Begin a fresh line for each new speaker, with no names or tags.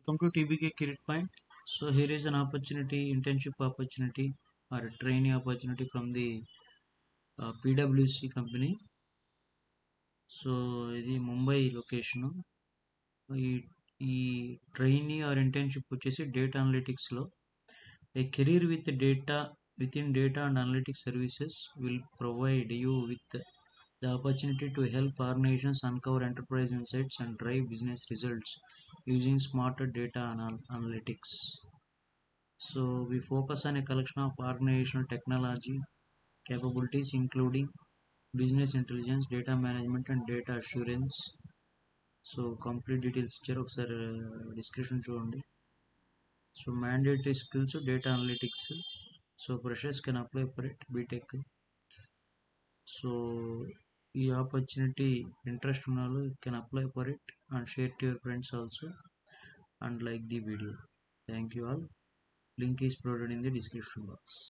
Welcome to TBK Kirit Point. So here is an opportunity, internship opportunity or a trainee opportunity from the PwC company. So ఇది Mumbai location. ఈ ఈ trainee or internship వచ్చేసి data అనలిటిక్స్లో a career with data with data and analytics services will provide you with the opportunity to help organizations uncover enterprise insights and drive business results using smarter data analytics. So we focus on a collection of organizational technology capabilities including business intelligence, data management and data assurance. So complete details ఇచ్చారు, ఒకసారి description చూడండి. So mandatory skills data analytics. So freshers can apply for it, BTech. So ఈ opportunity interest ఉన్న వాళ్ళు can apply for it and share to your friends also and like the video. Thank you all. Link is provided in the description box.